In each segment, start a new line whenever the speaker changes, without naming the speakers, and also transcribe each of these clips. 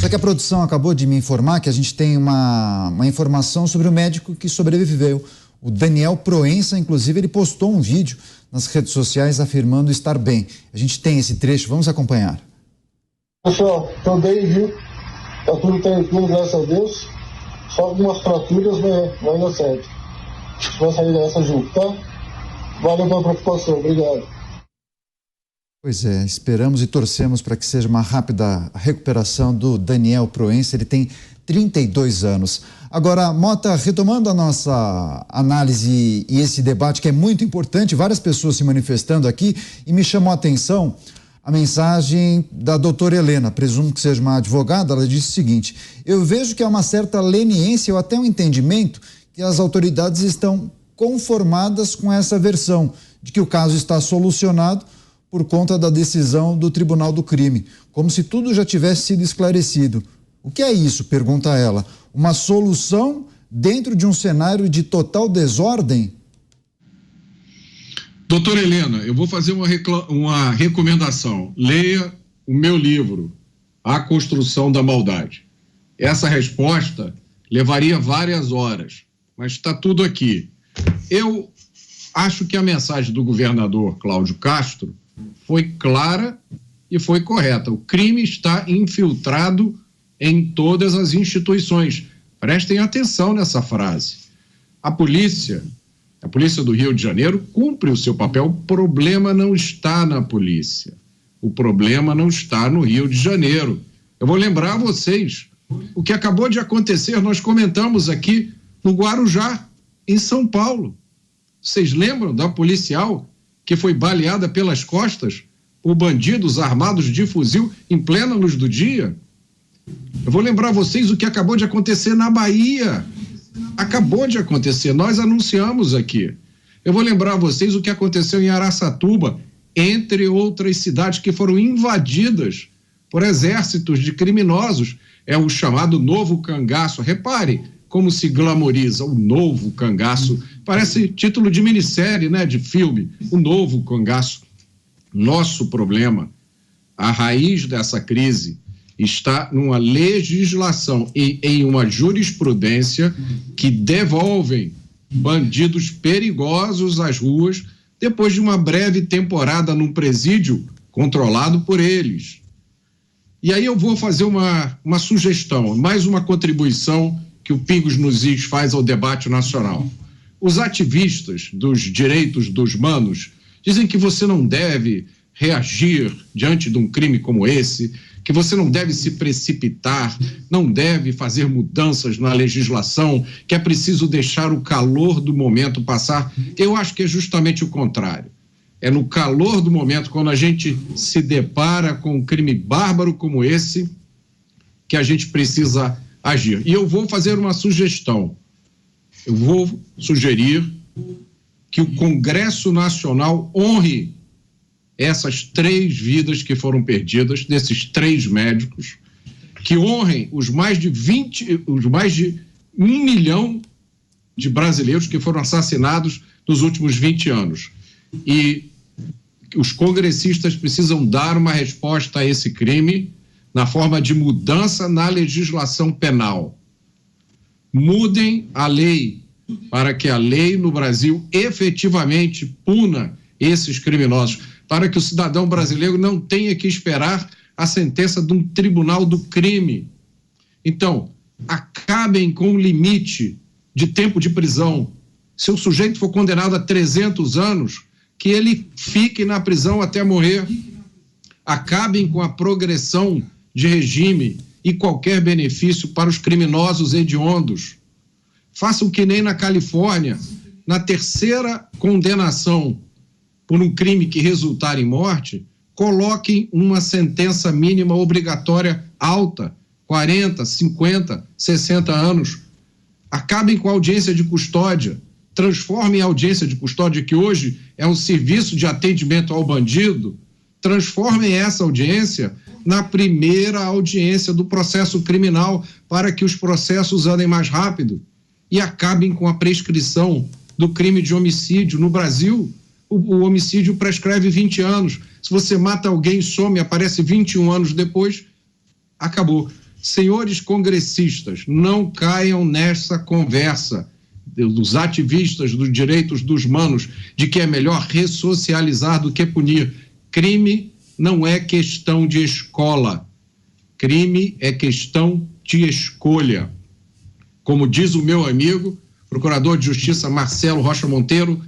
Só que a produção acabou de me informar que a gente tem uma informação sobre o médico que sobreviveu. O Daniel Proença, inclusive, ele postou um vídeo nas redes sociais afirmando estar bem. A gente tem esse trecho, vamos acompanhar.
Pessoal, tô bem, viu? Tá tudo tranquilo, graças a Deus. Só algumas fraturas, mas vai dar certo. Vai sair dessa junto, tá? Valeu pela preocupação, obrigado.
Pois é, esperamos e torcemos para que seja uma rápida recuperação do Daniel Proença. Ele tem 32 anos. Agora, Mota, retomando a nossa análise e esse debate que é muito importante, várias pessoas se manifestando aqui, e me chamou a atenção a mensagem da doutora Helena, presumo que seja uma advogada. Ela disse o seguinte: eu vejo que há uma certa leniência ou até um entendimento que as autoridades estão conformadas com essa versão de que o caso está solucionado por conta da decisão do Tribunal do Crime, como se tudo já tivesse sido esclarecido. O que é isso? Pergunta ela. Uma solução dentro de um cenário de total desordem?
Doutora Helena, eu vou fazer uma recomendação. Leia o meu livro, A Construção da Maldade. Essa resposta levaria várias horas, mas está tudo aqui. Eu acho que a mensagem do governador Cláudio Castro foi clara e foi correta. O crime está infiltrado em todas as instituições. Prestem atenção nessa frase. A polícia do Rio de Janeiro cumpre o seu papel. O problema não está na polícia. O problema não está no Rio de Janeiro. Eu vou lembrar a vocês o que acabou de acontecer. Nós comentamos aqui no Guarujá, em São Paulo. Vocês lembram da policial que foi baleada pelas costas por bandidos armados de fuzil em plena luz do dia? Eu vou lembrar vocês o que acabou de acontecer na Bahia. Acabou de acontecer, nós anunciamos aqui. Eu vou lembrar vocês o que aconteceu em Araçatuba, entre outras cidades que foram invadidas por exércitos de criminosos. É o chamado novo cangaço. Repare como se glamoriza o novo cangaço. Parece título de minissérie, né, de filme. O novo cangaço. Nosso problema, a raiz dessa crise está numa legislação e em uma jurisprudência que devolvem bandidos perigosos às ruas depois de uma breve temporada num presídio controlado por eles. E aí eu vou fazer uma sugestão, mais uma contribuição que o Pingos nos Is faz ao debate nacional. Os ativistas dos direitos dos humanos dizem que você não deve reagir diante de um crime como esse, que você não deve se precipitar, não deve fazer mudanças na legislação, que é preciso deixar o calor do momento passar. Eu acho que é justamente o contrário. É no calor do momento, quando a gente se depara com um crime bárbaro como esse, que a gente precisa agir. E eu vou fazer uma sugestão. Eu vou sugerir que o Congresso Nacional honre essas 3 vidas que foram perdidas, desses 3 médicos, que honrem os mais de 1 milhão de brasileiros que foram assassinados nos últimos 20 anos. E os congressistas precisam dar uma resposta a esse crime na forma de mudança na legislação penal. Mudem a lei para que a lei no Brasil efetivamente puna esses criminosos, para que o cidadão brasileiro não tenha que esperar a sentença de um tribunal do crime. Então, acabem com o limite de tempo de prisão. Se o sujeito for condenado a 300 anos, que ele fique na prisão até morrer. Acabem com a progressão de regime e qualquer benefício para os criminosos hediondos. Façam que nem na Califórnia, na 3ª condenação por um crime que resultar em morte, coloquem uma sentença mínima obrigatória alta, 40, 50, 60 anos. Acabem com a audiência de custódia, transformem a audiência de custódia, que hoje é um serviço de atendimento ao bandido, transformem essa audiência na primeira audiência do processo criminal, para que os processos andem mais rápido, e acabem com a prescrição do crime de homicídio. No Brasil, o homicídio prescreve 20 anos. Se você mata alguém, some, aparece 21 anos depois, acabou. Senhores congressistas, não caiam nessa conversa dos ativistas dos direitos dos humanos de que é melhor ressocializar do que punir. Crime não é questão de escola. Crime é questão de escolha. Como diz o meu amigo, procurador de Justiça Marcelo Rocha Monteiro,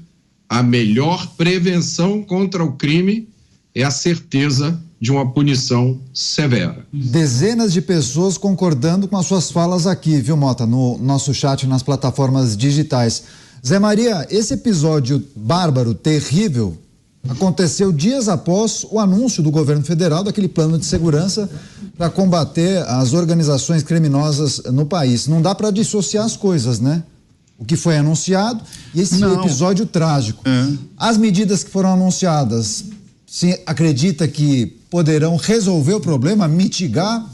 a melhor prevenção contra o crime é a certeza de uma punição severa.
Dezenas de pessoas concordando com as suas falas aqui, viu, Mota, no nosso chat, nas plataformas digitais. Zé Maria, esse episódio bárbaro, terrível, aconteceu dias após o anúncio do governo federal daquele plano de segurança para combater as organizações criminosas no país. Não dá para dissociar as coisas, né? O que foi anunciado e esse episódio trágico. As medidas que foram anunciadas, você acredita que poderão resolver o problema, mitigar?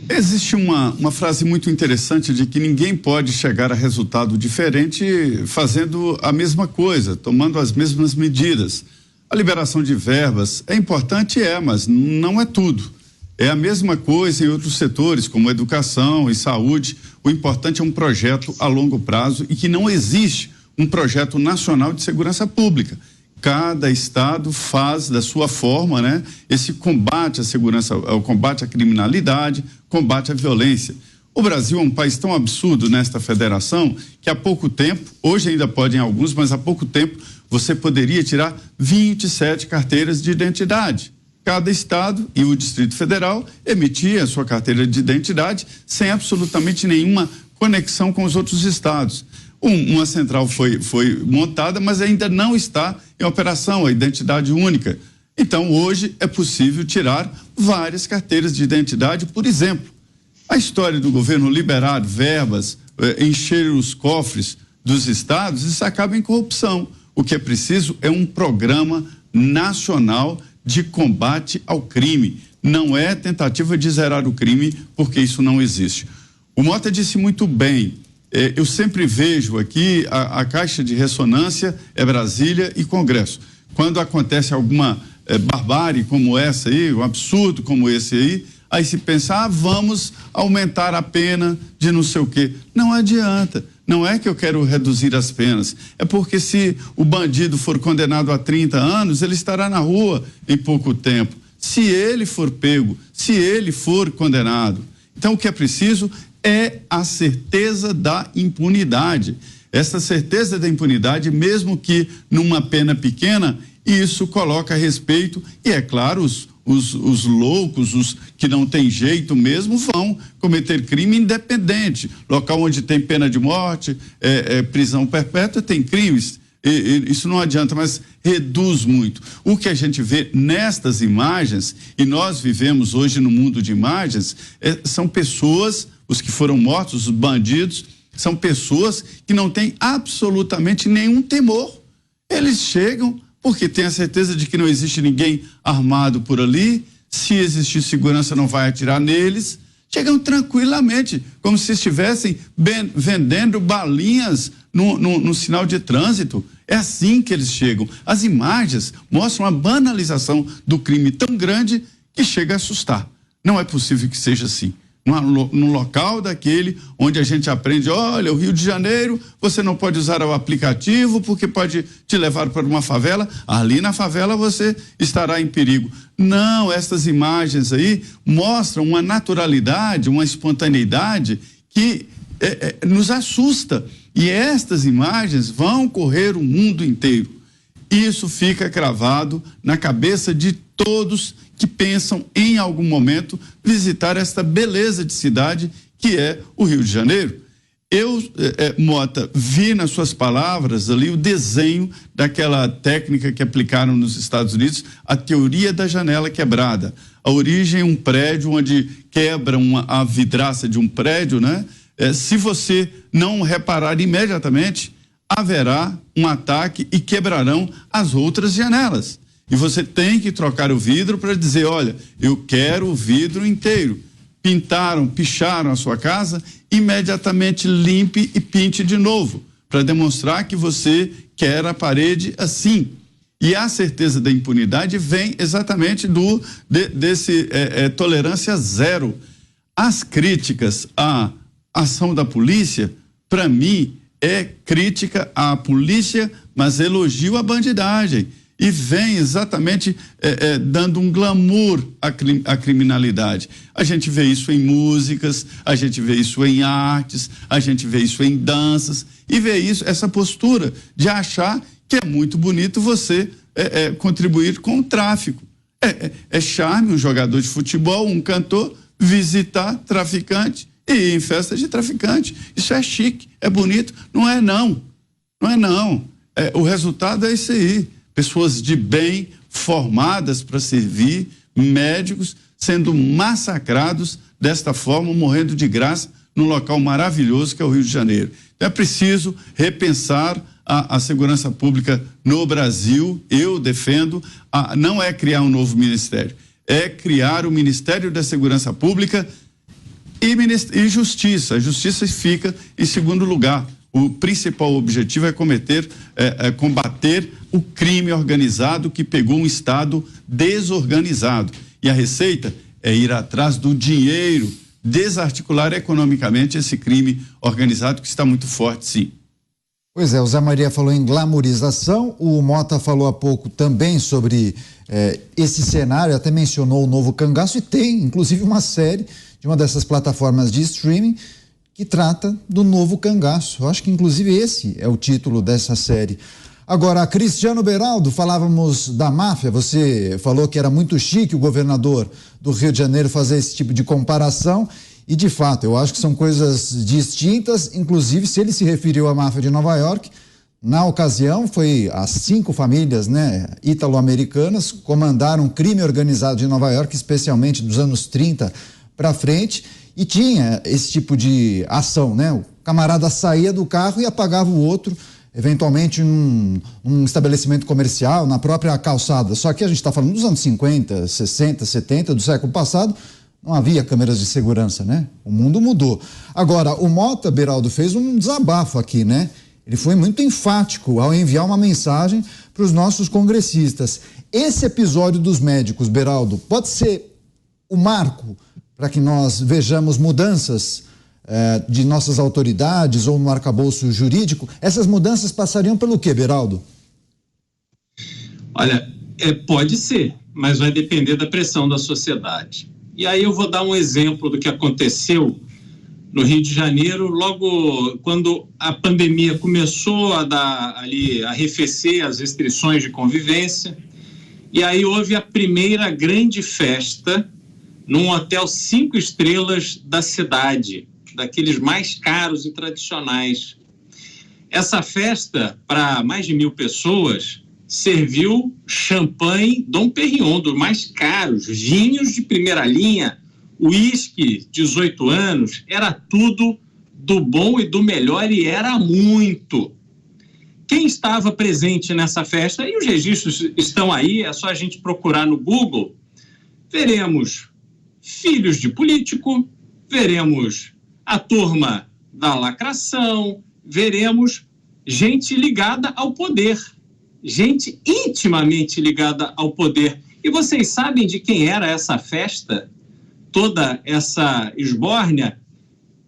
Existe uma frase muito interessante de que ninguém pode chegar a resultado diferente fazendo a mesma coisa, tomando as mesmas medidas. A liberação de verbas é importante, mas não é tudo. É a mesma coisa em outros setores, como educação e saúde. O importante é um projeto a longo prazo e que não existe um projeto nacional de segurança pública. Cada estado faz da sua forma, né? Esse combate à segurança, o combate à criminalidade, combate à violência. O Brasil é um país tão absurdo nesta federação que há pouco tempo, hoje ainda podem alguns, mas há pouco tempo você poderia tirar 27 carteiras de identidade. Cada estado e o Distrito Federal emitia a sua carteira de identidade sem absolutamente nenhuma conexão com os outros estados. Uma central foi montada, mas ainda não está em operação, a identidade única. Então, hoje é possível tirar várias carteiras de identidade, por exemplo. A história do governo liberar verbas, encher os cofres dos estados, isso acaba em corrupção. O que é preciso é um programa nacional de combate ao crime. Não é tentativa de zerar o crime, porque isso não existe. O Mota disse muito bem. Eu sempre vejo aqui a caixa de ressonância é Brasília e Congresso. Quando acontece alguma barbárie como essa aí, um absurdo como esse aí se pensa, vamos aumentar a pena de não sei o quê. Não adianta. Não é que eu quero reduzir as penas. É porque se o bandido for condenado a 30 anos, ele estará na rua em pouco tempo. Se ele for pego, se ele for condenado. Então, o que é preciso é a certeza da impunidade. Essa certeza da impunidade, mesmo que numa pena pequena, isso coloca respeito e, é claro, os loucos, os que não tem jeito mesmo, vão cometer crime independente. Local onde tem pena de morte, prisão perpétua, tem crimes. Isso não adianta, mas reduz muito. O que a gente vê nestas imagens, e nós vivemos hoje no mundo de imagens, são pessoas, os que foram mortos, os bandidos, são pessoas que não têm absolutamente nenhum temor. Eles chegam porque têm a certeza de que não existe ninguém armado por ali, se existir segurança não vai atirar neles, chegam tranquilamente, como se estivessem vendendo balinhas no sinal de trânsito. É assim que eles chegam. As imagens mostram a banalização do crime tão grande que chega a assustar. Não é possível que seja assim. No local daquele onde a gente aprende, olha, o Rio de Janeiro, você não pode usar o aplicativo porque pode te levar para uma favela, ali na favela você estará em perigo. Não, essas imagens aí mostram uma naturalidade, uma espontaneidade que nos assusta. E estas imagens vão correr o mundo inteiro. Isso fica cravado na cabeça de todos que pensam em algum momento visitar esta beleza de cidade que é o Rio de Janeiro. Eu, Mota, vi nas suas palavras ali o desenho daquela técnica que aplicaram nos Estados Unidos, a teoria da janela quebrada. A origem é um prédio onde quebra a vidraça de um prédio, né? Se você não reparar imediatamente, haverá um ataque e quebrarão as outras janelas. E você tem que trocar o vidro para dizer, olha, eu quero o vidro inteiro. Picharam a sua casa, imediatamente limpe e pinte de novo, para demonstrar que você quer a parede assim. E a certeza da impunidade vem exatamente desse tolerância zero. As críticas à ação da polícia, para mim, é crítica à polícia, mas elogio à bandidagem. E vem exatamente dando um glamour à criminalidade. A gente vê isso em músicas, a gente vê isso em artes, a gente vê isso em danças, e vê isso, essa postura de achar que é muito bonito você contribuir com o tráfico. É charme um jogador de futebol, um cantor, visitar traficante e ir em festa de traficante. Isso é chique, é bonito. Não é não. Não é não. O resultado é isso aí. Pessoas de bem, formadas para servir, médicos sendo massacrados desta forma, morrendo de graça num local maravilhoso que é o Rio de Janeiro. Então é preciso repensar a segurança pública no Brasil. Eu defendo, não é criar um novo ministério, é criar o Ministério da Segurança Pública e Justiça. A Justiça fica em segundo lugar. O principal objetivo é combater o crime organizado que pegou um Estado desorganizado. E a receita é ir atrás do dinheiro, desarticular economicamente esse crime organizado que está muito forte, sim.
Pois é, o Zé Maria falou em glamorização, o Mota falou há pouco também sobre esse cenário, até mencionou o novo cangaço, e tem inclusive uma série de uma dessas plataformas de streaming que trata do novo cangaço. Eu acho que inclusive esse é o título dessa série. Agora, Cristiano Beraldo, falávamos da máfia, você falou que era muito chique o governador do Rio de Janeiro fazer esse tipo de comparação, e de fato, eu acho que são coisas distintas. Inclusive, se ele se referiu à máfia de Nova York, na ocasião foi as 5 famílias, ítalo-americanas, comandaram um crime organizado de Nova York, especialmente dos anos 30 para frente, e tinha esse tipo de ação, O camarada saía do carro e apagava o outro, eventualmente num estabelecimento comercial, na própria calçada. Só que a gente está falando dos anos 50, 60, 70, do século passado, não havia câmeras de segurança, O mundo mudou. Agora, o Mota, Beraldo, fez um desabafo aqui, Ele foi muito enfático ao enviar uma mensagem para os nossos congressistas. Esse episódio dos médicos, Beraldo, pode ser o marco para que nós vejamos mudanças de nossas autoridades ou no arcabouço jurídico? Essas mudanças passariam pelo quê, Beraldo?
Olha, pode ser, mas vai depender da pressão da sociedade. E aí eu vou dar um exemplo do que aconteceu no Rio de Janeiro, logo quando a pandemia começou a arrefecer as restrições de convivência, e aí houve a primeira grande festa num hotel 5 estrelas da cidade, daqueles mais caros e tradicionais. Essa festa, para mais de 1.000 pessoas, serviu champanhe Dom Perignon, dos mais caros, vinhos de primeira linha, uísque, 18 anos, era tudo do bom e do melhor, e era muito. Quem estava presente nessa festa, e os registros estão aí, é só a gente procurar no Google, veremos filhos de político, veremos a turma da lacração, veremos gente ligada ao poder, gente intimamente ligada ao poder. E vocês sabem de quem era essa festa? Toda essa esbórnia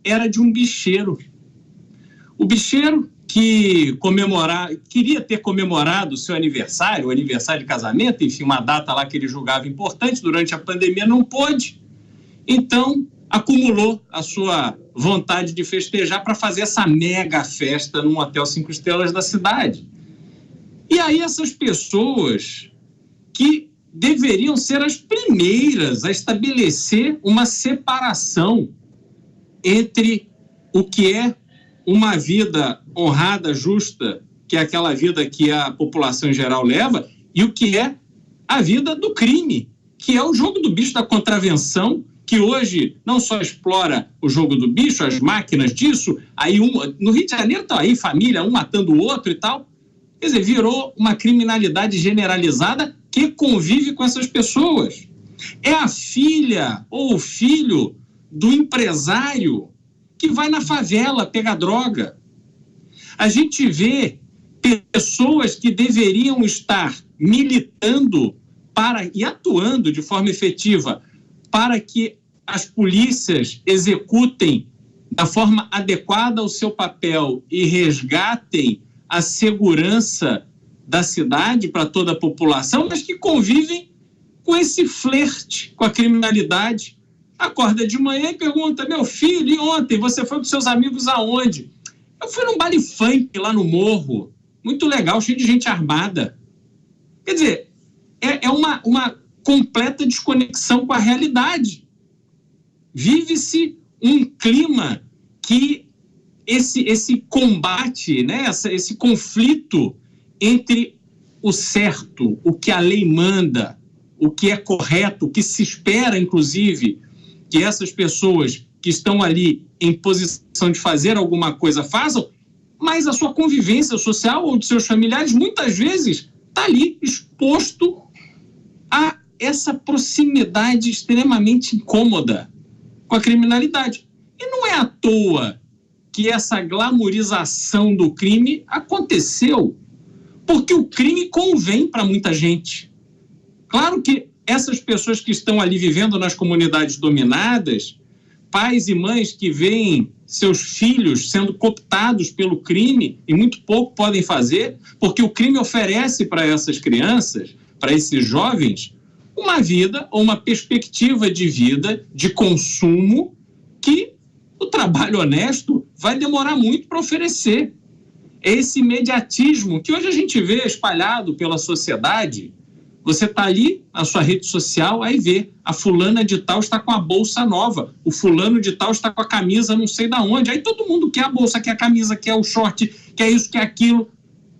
era de um bicheiro. O bicheiro que queria ter comemorado o seu aniversário, o aniversário de casamento, enfim, uma data lá que ele julgava importante, durante a pandemia não pôde. Então, acumulou a sua vontade de festejar para fazer essa mega festa num hotel 5 estrelas da cidade. E aí essas pessoas que deveriam ser as primeiras a estabelecer uma separação entre o que é uma vida honrada, justa, que é aquela vida que a população em geral leva, e o que é a vida do crime, que é o jogo do bicho da contravenção, que hoje não só explora o jogo do bicho, as máquinas disso, aí no Rio de Janeiro tá aí família, um matando o outro e tal. Quer dizer, virou uma criminalidade generalizada que convive com essas pessoas. É a filha ou o filho do empresário que vai na favela pegar droga. A gente vê pessoas que deveriam estar militando e atuando de forma efetiva para que as polícias executem da forma adequada o seu papel e resgatem a segurança da cidade para toda a população, mas que convivem com esse flerte com a criminalidade. Acorda de manhã e pergunta: meu filho, e ontem você foi com seus amigos aonde? Eu fui num baile funk lá no morro, muito legal, cheio de gente armada. Quer dizer, é uma completa desconexão com a realidade. Vive-se um clima que esse combate, né, esse conflito entre o certo, o que a lei manda, o que é correto, o que se espera, inclusive, que essas pessoas que estão ali em posição de fazer alguma coisa façam, mas a sua convivência social ou de seus familiares, muitas vezes, está ali exposto a essa proximidade extremamente incômoda com a criminalidade. E não é à toa que essa glamorização do crime aconteceu, porque o crime convém para muita gente. Claro que essas pessoas que estão ali vivendo nas comunidades dominadas, pais e mães que veem seus filhos sendo cooptados pelo crime e muito pouco podem fazer, porque o crime oferece para essas crianças, para esses jovens, uma vida ou uma perspectiva de vida, de consumo, que o trabalho honesto vai demorar muito para oferecer. É esse imediatismo que hoje a gente vê espalhado pela sociedade. Você está ali na sua rede social, aí vê, a fulana de tal está com a bolsa nova, o fulano de tal está com a camisa não sei da onde, aí todo mundo quer a bolsa, quer a camisa, quer o short, quer isso, quer aquilo.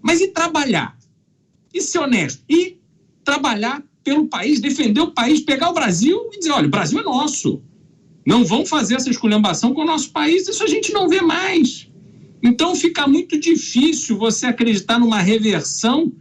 Mas e trabalhar? E ser honesto? E trabalhar pelo país, defender o país, pegar o Brasil e dizer: olha, o Brasil é nosso. Não vão fazer essa esculhambação com o nosso país, isso a gente não vê mais. Então fica muito difícil você acreditar numa reversão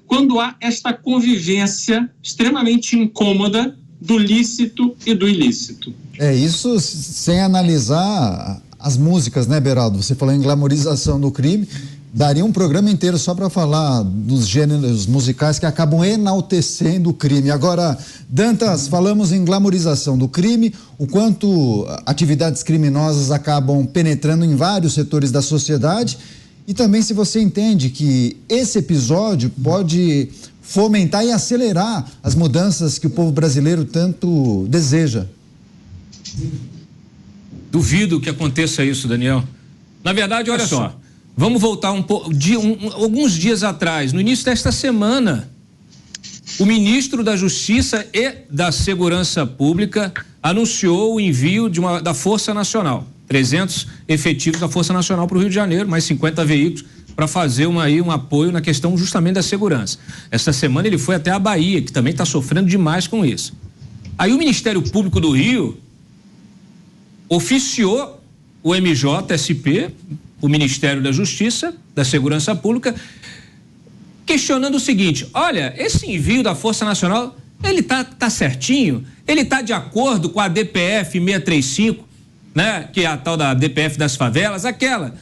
quando há esta convivência extremamente incômoda do lícito e do ilícito.
É isso sem analisar as músicas, né, Beraldo? Você falou em glamorização do crime. Daria um programa inteiro só para falar dos gêneros musicais que acabam enaltecendo o crime. Agora, Dantas, falamos em glamorização do crime, o quanto atividades criminosas acabam penetrando em vários setores da sociedade, e também se você entende que esse episódio pode fomentar e acelerar as mudanças que o povo brasileiro tanto deseja.
Duvido que aconteça isso, Daniel. Na verdade, olha só. Vamos voltar alguns dias atrás, no início desta semana, o ministro da Justiça e da Segurança Pública anunciou o envio da Força Nacional, 300 efetivos da Força Nacional para o Rio de Janeiro, mais 50 veículos, para fazer um apoio na questão justamente da segurança. Esta semana ele foi até a Bahia, que também está sofrendo demais com isso. Aí o Ministério Público do Rio oficiou o MJSP, o Ministério da Justiça, da Segurança Pública, questionando o seguinte: olha, esse envio da Força Nacional, ele tá certinho? Ele tá de acordo com a DPF 635, né? Que é a tal da DPF das favelas, aquela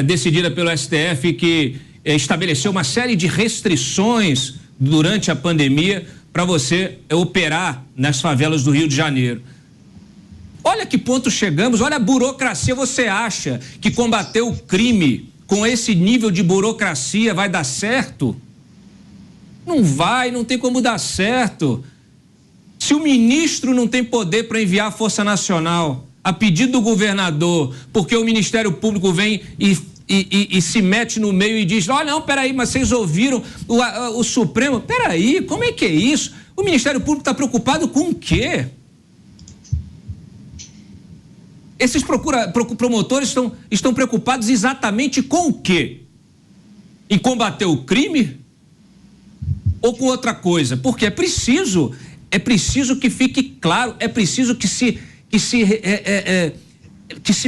decidida pelo STF que estabeleceu uma série de restrições durante a pandemia para você operar nas favelas do Rio de Janeiro. Olha que ponto chegamos, olha a burocracia. Você acha que combater o crime com esse nível de burocracia vai dar certo? Não vai, não tem como dar certo. Se o ministro não tem poder para enviar a Força Nacional a pedido do governador, porque o Ministério Público vem e se mete no meio e diz: olha, não, peraí, mas vocês ouviram o Supremo? Peraí, como é que é isso? O Ministério Público está preocupado com o quê? Esses promotores estão preocupados exatamente com o quê? Em combater o crime? Ou com outra coisa? Porque é preciso que fique claro, é preciso que se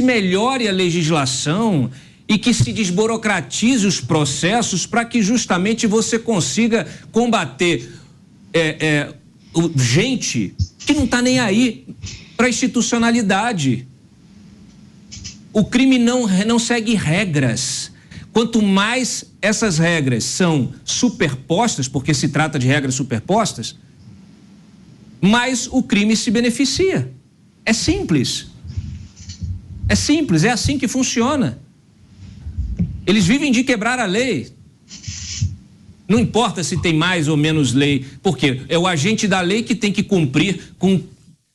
melhore a legislação e que se desburocratize os processos para que justamente você consiga combater gente que não está nem aí para a institucionalidade. O crime não segue regras. quanto mais essas regras são superpostas, porque se trata de regras superpostas, mais o crime se beneficia. É simples. É simples, é assim que funciona. Eles vivem de quebrar a lei. Não importa se tem mais ou menos lei, porque é o agente da lei que tem que cumprir com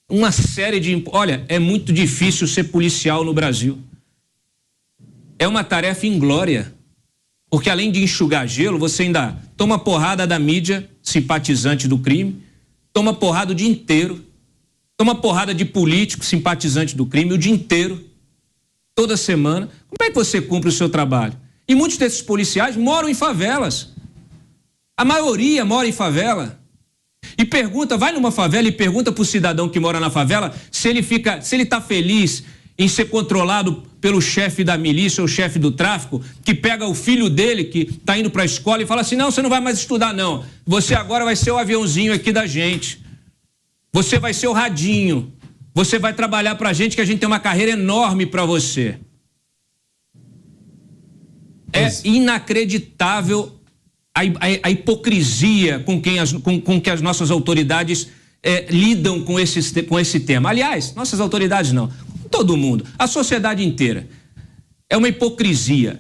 uma série de... Olha, é muito difícil ser policial no Brasil. É uma tarefa inglória, porque além de enxugar gelo, você ainda toma porrada da mídia simpatizante do crime, toma porrada o dia inteiro, toma porrada de político simpatizante do crime o dia inteiro, toda semana. Como é que você cumpre o seu trabalho? E muitos desses policiais moram em favelas. A maioria mora em favela. E pergunta, vai numa favela e pergunta para o cidadão que mora na favela se ele está feliz em ser controlado pelo chefe da milícia ou chefe do tráfico, que pega o filho dele que está indo para a escola e fala assim: não, você não vai mais estudar não, você agora vai ser o aviãozinho aqui da gente, você vai ser o radinho, você vai trabalhar para a gente que a gente tem uma carreira enorme para você. É inacreditável a hipocrisia com que as nossas autoridades lidam com esse tema. Aliás, nossas autoridades não, todo mundo, a sociedade inteira. É uma hipocrisia,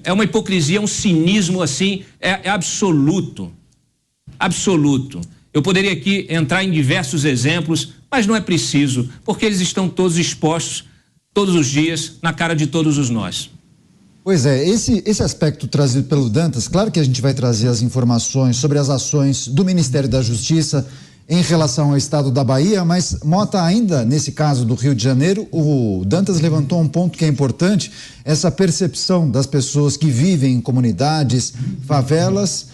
um cinismo assim, é absoluto, absoluto. Eu poderia aqui entrar em diversos exemplos, mas não é preciso, porque eles estão todos expostos, todos os dias, na cara de todos os nós.
Pois é, esse aspecto trazido pelo Dantas, claro que a gente vai trazer as informações sobre as ações do Ministério da Justiça em relação ao estado da Bahia, mas, Mota, ainda nesse caso do Rio de Janeiro, o Dantas levantou um ponto que é importante, essa percepção das pessoas que vivem em comunidades, favelas,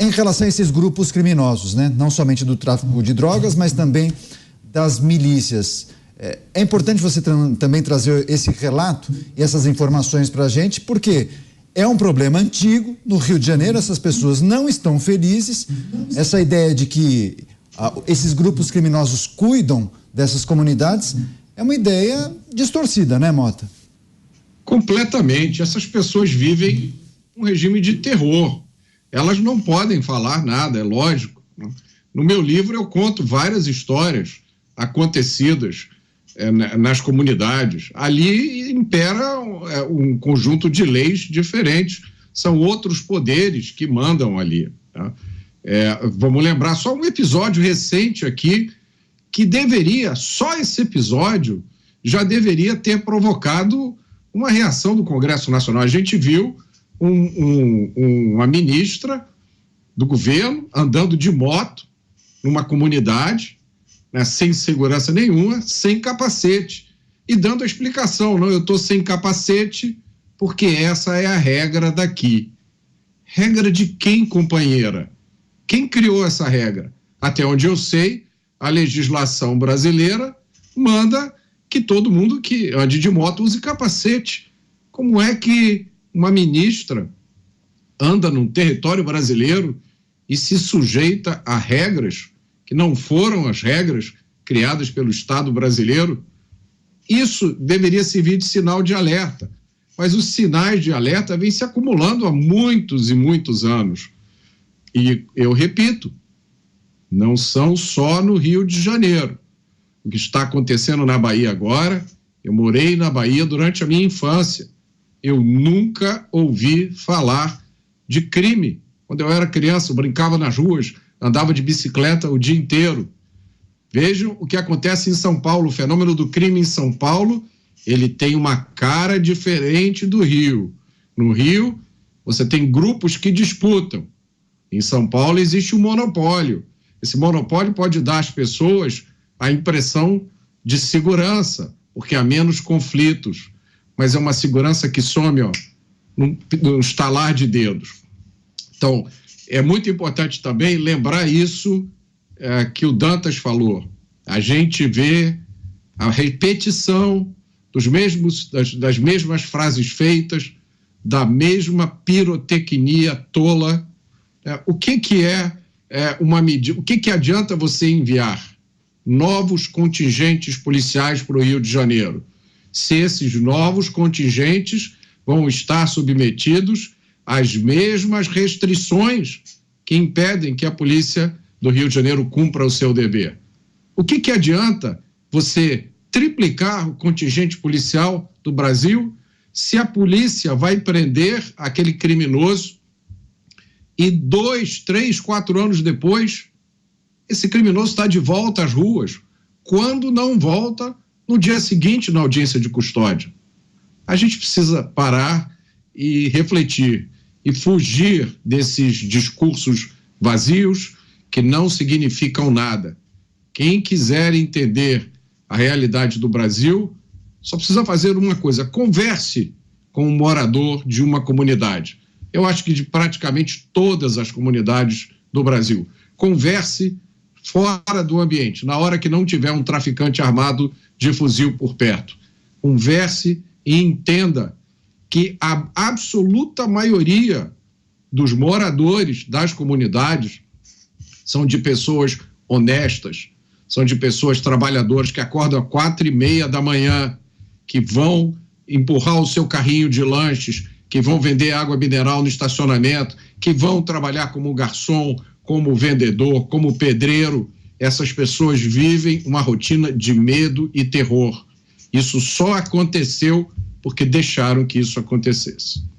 em relação a esses grupos criminosos, né? Não somente do tráfico de drogas, mas também das milícias. É importante você também trazer esse relato e essas informações para a gente, porque é um problema antigo no Rio de Janeiro, essas pessoas não estão felizes, essa ideia de que esses grupos criminosos cuidam dessas comunidades é uma ideia distorcida, né, Mota?
Completamente. Essas pessoas vivem um regime de terror. Elas não podem falar nada, é lógico. No meu livro eu conto várias histórias acontecidas nas comunidades. Ali impera um conjunto de leis diferentes, são outros poderes que mandam ali, tá? Vamos lembrar só um episódio recente aqui, que só esse episódio já deveria ter provocado uma reação do Congresso Nacional. A gente viu uma ministra do governo andando de moto numa comunidade, né, sem segurança nenhuma, sem capacete, e dando a explicação: não, eu estou sem capacete porque essa é a regra daqui. Regra de quem, companheira? Quem criou essa regra? Até onde eu sei, a legislação brasileira manda que todo mundo que ande de moto use capacete. Como é que uma ministra anda num território brasileiro e se sujeita a regras que não foram as regras criadas pelo Estado brasileiro? Isso deveria servir de sinal de alerta, mas os sinais de alerta vêm se acumulando há muitos e muitos anos. E eu repito, não são só no Rio de Janeiro. O que está acontecendo na Bahia agora, eu morei na Bahia durante a minha infância. Eu nunca ouvi falar de crime. Quando eu era criança, eu brincava nas ruas, andava de bicicleta o dia inteiro. Vejam o que acontece em São Paulo. O fenômeno do crime em São Paulo, ele tem uma cara diferente do Rio. No Rio, você tem grupos que disputam. Em São Paulo existe um monopólio. Esse monopólio pode dar às pessoas a impressão de segurança, porque há menos conflitos. Mas é uma segurança que some, num estalar de dedos. Então, é muito importante também lembrar isso que o Dantas falou. A gente vê a repetição das mesmas frases feitas, da mesma pirotecnia tola. O que é uma medida? O que adianta você enviar novos contingentes policiais para o Rio de Janeiro, se esses novos contingentes vão estar submetidos as mesmas restrições que impedem que a polícia do Rio de Janeiro cumpra o seu dever. O que adianta você triplicar o contingente policial do Brasil se a polícia vai prender aquele criminoso e 2, 3, 4 anos depois, esse criminoso está de volta às ruas, quando não volta no dia seguinte na audiência de custódia? A gente precisa parar e refletir e fugir desses discursos vazios que não significam nada. Quem quiser entender a realidade do Brasil só precisa fazer uma coisa: converse com um morador de uma comunidade. Eu acho que de praticamente todas as comunidades do Brasil. Converse fora do ambiente, na hora que não tiver um traficante armado de fuzil por perto. Converse e entenda que a absoluta maioria dos moradores das comunidades são de pessoas honestas, são de pessoas trabalhadoras que acordam às 4:30 da manhã, que vão empurrar o seu carrinho de lanches, que vão vender água mineral no estacionamento, que vão trabalhar como garçom, como vendedor, como pedreiro. Essas pessoas vivem uma rotina de medo e terror. Isso só aconteceu porque deixaram que isso acontecesse.